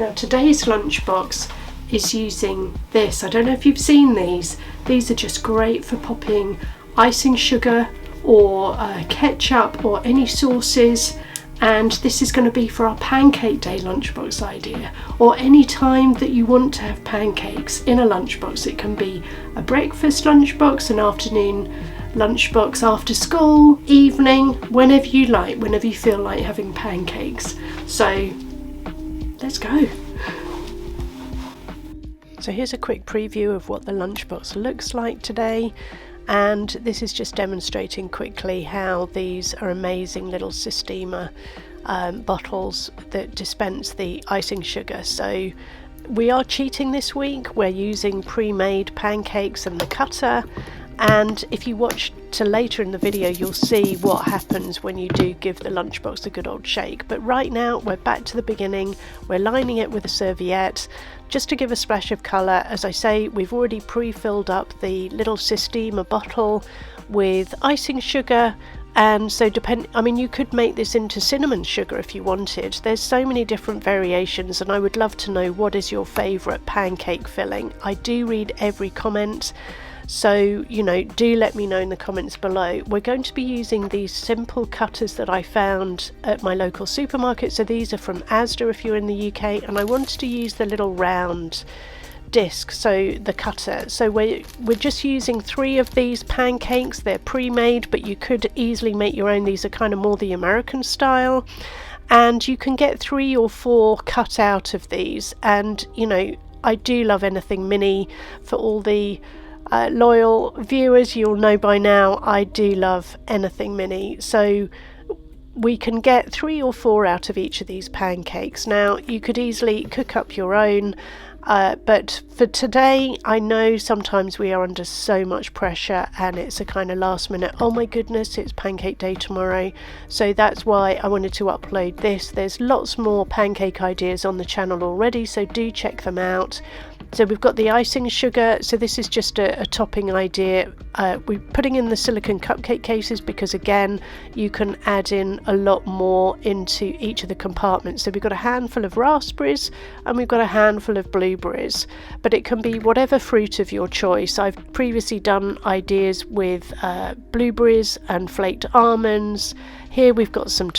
Now today's lunchbox is using this. I don't know if you've seen these. These are just great for popping icing sugar or ketchup or any sauces, and this is going to be for our pancake day lunchbox idea, or any time that you want to have pancakes in a lunchbox. It can be a breakfast lunchbox, an afternoon lunchbox after school, evening, whenever you like, whenever you feel like having pancakes. So let's go. So here's a quick preview of what the lunchbox looks like today, and this is just demonstrating quickly how these are amazing little Systema bottles that dispense the icing sugar. So we are cheating this week. We're using pre-made pancakes and the cutter, and if you watch to later in the video you'll see what happens when you do give the lunchbox a good old shake. But right now we're back to the beginning. We're lining it with a serviette just to give a splash of colour. As I say, we've already pre-filled up the little Systema bottle with icing sugar, and so you could make this into cinnamon sugar if you wanted. There's so many different variations, and I would love to know what is your favourite pancake filling. I do read every comment, so do let me know in the comments below. We're going to be using these simple cutters that I found at my local supermarket. So these are from Asda if you're in the UK, and I wanted to use the little round disc, so the cutter. So we're just using 3 of these pancakes. They're pre-made, but you could easily make your own. These are kind of more the American style, and you can get 3 or 4 cut out of these. And I do love anything mini. For all the loyal viewers, you'll know by now I do love anything mini. So we can get 3 or 4 out of each of these pancakes. Now you could easily cook up your own, but for today, I know sometimes we are under so much pressure and it's a kind of last minute, oh my goodness, it's pancake day tomorrow. So that's why I wanted to upload this. There's lots more pancake ideas on the channel already, so do check them out. So we've got the icing sugar. So this is just a topping idea. We're putting in the silicone cupcake cases because again you can add in a lot more into each of the compartments. So we've got a handful of raspberries and we've got a handful of blueberries, but it can be whatever fruit of your choice. I've previously done ideas with blueberries and flaked almonds. Here we've got some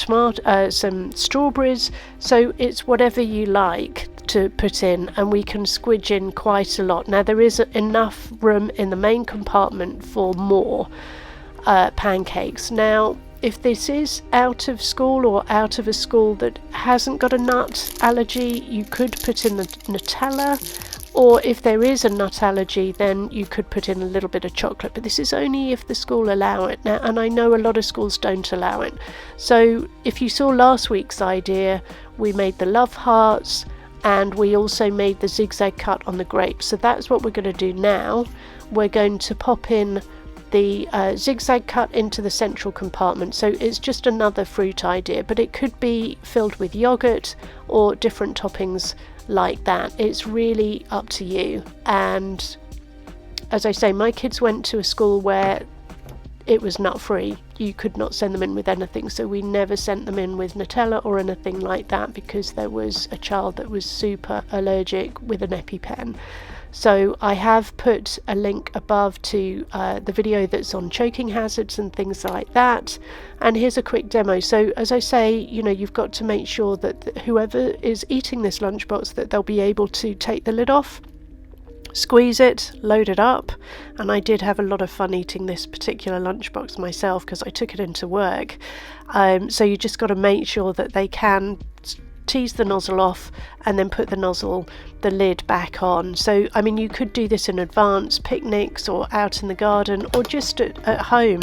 strawberries, so it's whatever you like to put in, and we can squidge in quite a lot. Now there is enough room in the main compartment for more pancakes. Now if this is out of school or out of a school that hasn't got a nut allergy, you could put in the Nutella, or if there is a nut allergy then you could put in a little bit of chocolate, but this is only if the school allow it now, and I know a lot of schools don't allow it. So if you saw last week's idea, we made the love hearts and we also made the zigzag cut on the grapes. So that's what we're going to do now. We're going to pop in the zigzag cut into the central compartment. So it's just another fruit idea, but it could be filled with yogurt or different toppings like that. It's really up to you. And as I say, my kids went to a school where it was nut free. You could not send them in with anything, so we never sent them in with Nutella or anything like that because there was a child that was super allergic with an EpiPen. So I have put a link above to the video that's on choking hazards and things like that, and here's a quick demo. So as I say, you've got to make sure that whoever is eating this lunchbox, that they'll be able to take the lid off, squeeze it, load it up. And I did have a lot of fun eating this particular lunchbox myself because I took it into work. So you just got to make sure that they can tease the nozzle off and then put the lid back on. So you could do this in advance, picnics or out in the garden or just at home,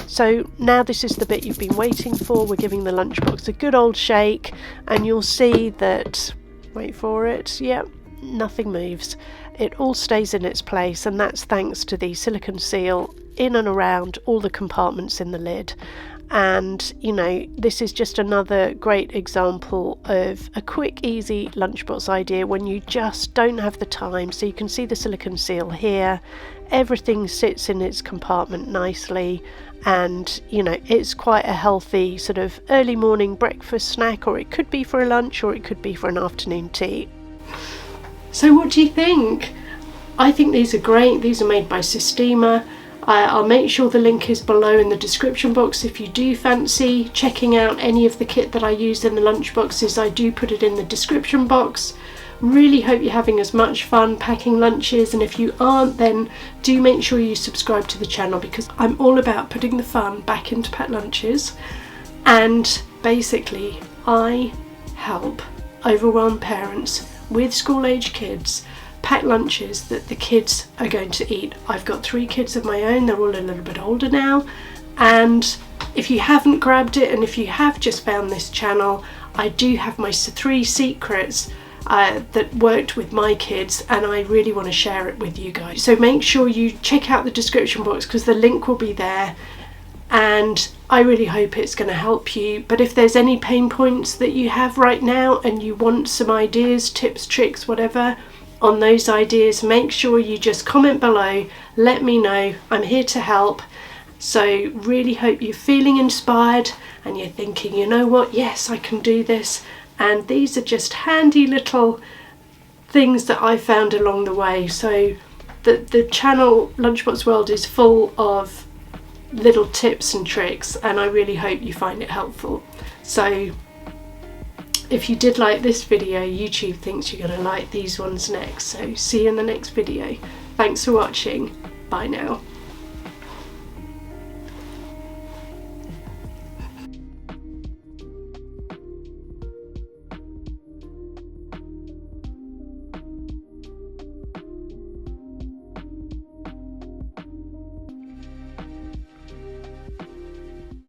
So now this is the bit you've been waiting for. We're giving the lunchbox a good old shake, and you'll see that, wait for it, yep, nothing moves. It all stays in its place, and that's thanks to the silicone seal in and around all the compartments in the lid. And you know, this is just another great example of a quick, easy lunchbox idea when you just don't have the time. So you can see the silicone seal here, everything sits in its compartment nicely, and you know, it's quite a healthy sort of early morning breakfast snack, or it could be for a lunch, or it could be for an afternoon tea. So what do you think? I think these are great. These are made by Systema. I'll make sure the link is below in the description box if you do fancy checking out any of the kit that I used in the lunchboxes. I do put it in the description box. Really hope you're having as much fun packing lunches, and if you aren't, then do make sure you subscribe to the channel, because I'm all about putting the fun back into packed lunches. And basically I help overwhelmed parents with school-age kids pack lunches that the kids are going to eat. I've got 3 kids of my own, they're all a little bit older now, and if you haven't grabbed it, and if you have just found this channel, I do have my 3 secrets that worked with my kids, and I really want to share it with you guys. So make sure you check out the description box, because the link will be there, and I really hope it's going to help you. But if there's any pain points that you have right now and you want some ideas, tips, tricks, whatever, on those ideas, make sure you just comment below, let me know. I'm here to help. So really hope you're feeling inspired and you're thinking, you know what, yes, I can do this. And these are just handy little things that I found along the way. So the channel Lunchbox World is full of little tips and tricks, and I really hope you find it helpful. So if you did like this video, YouTube thinks you're going to like these ones next. So see you in the next video. Thanks for watching. Bye now.